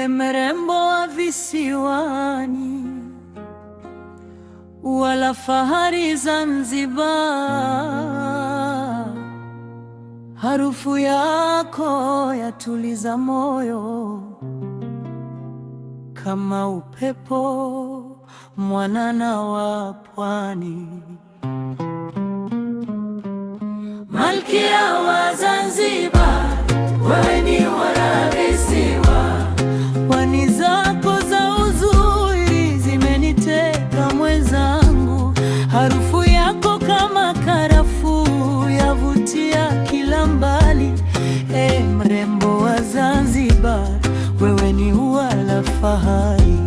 Mrembo wa visiwani, wala fahari Zanzibar. Harufu yako yatuliza moyo kama upepo mwanana wa pwani. Malkia wa Zanzibar, wewe ni wala visiwa. Pwani zako za uzuri zimeniteka mwenzangu. Harufu yako kama karafuu yavutia kila mbali. Mrembo wa Zanzibar, wewe ni wala fahari.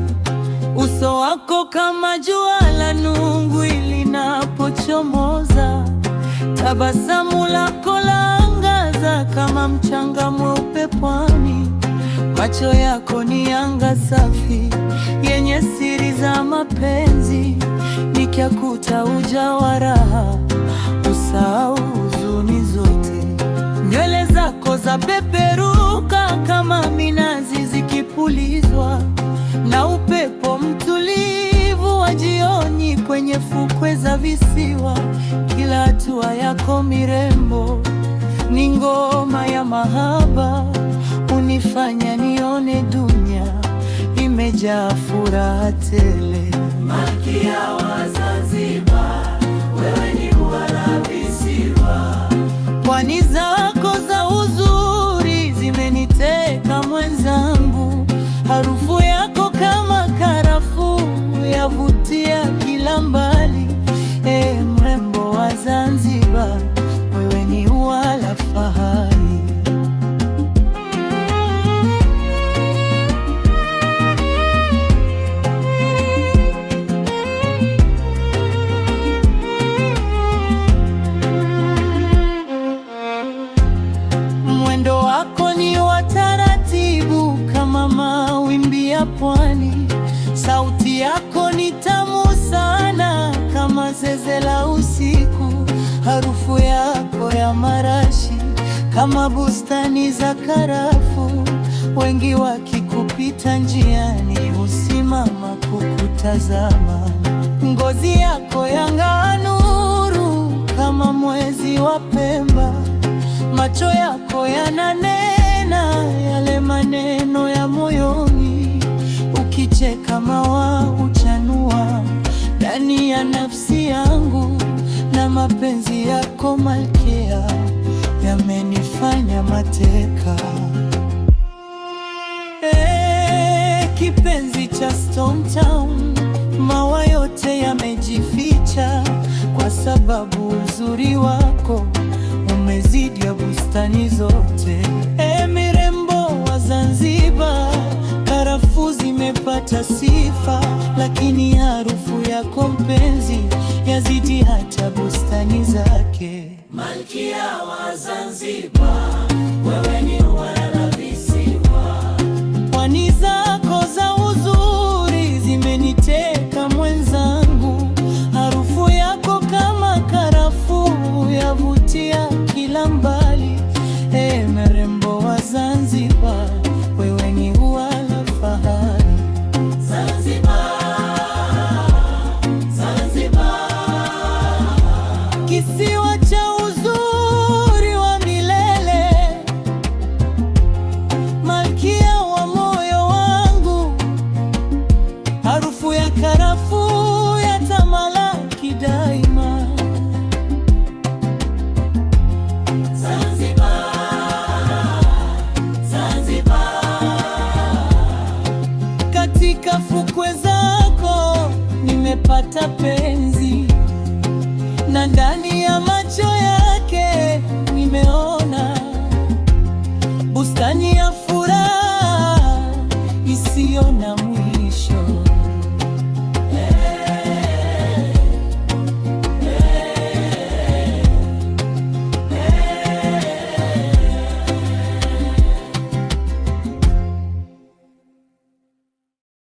Uso wako kama jua la nungu linapochomoza. Tabasamu lako laangaza kama mchanga mweupe pwani. Macho yako ni anga safi yenye siri za mapenzi. Nikiyakuta ujawa raha, usahau huzuni zote. Nywele zako za peperuka kama minazi zikipulizwa na upepo mtulivu wa jioni kwenye fukwe za visiwa. Kila hatua yako mirembo ni ngoma ya mahaba, unifanya nione dunia imejaa furaha tele. Malkia wa Zanzibar, wewe ni wala visiwa. Pwani zako za uzuri zimeniteka mwenzangu. Harufu yako kama karafuu yavutia kila mbali. Mrembo wa Zanzibar, wewe ni wala fahari. Mwendo wako ni wa taratibu kama mawimbi ya pwani. Sauti yako ni tamu sana kama zeze la usiku. Harufu yako ya marashi kama bustani za karafuu. Wengi wakikupita njiani husimama kukutazama. Ngozi yako yang'aa nuru kama mwezi wa Pemba. Macho yako yananena yale maneno ya moyoni. Ukicheka maua huchanua ndani ya nafsi yangu. Na mapenzi yako malkia yamenifanya mateka. Kipenzi cha Stone Town, maua yote yamejificha kwa sababu uzuri wako umezidi ya bustani zote. Mirembo wa Zanzibar, karafuu zimepata sifa, lakini harufu yako mpenzi yazidi hata bustani zake. Malkia wa Zanzibar, wewe ni wala visiwa. Pwani zako za uzuri zimeniteka mwenzangu. Harufu yako kama karafuu yavutia kila mbali. Mrembo wa Zanzibar, wewe ni wala fahari. Zanzibar, Zanzibar, kisiwa cha uzuri wa milele. Malkia wa moyo wangu, harufu ya karafuu yatamalaki daima. Katika fukwe zako nimepata penzi, na ndani ya macho yake nimeona bustani ya furaha isiyo na mwisho.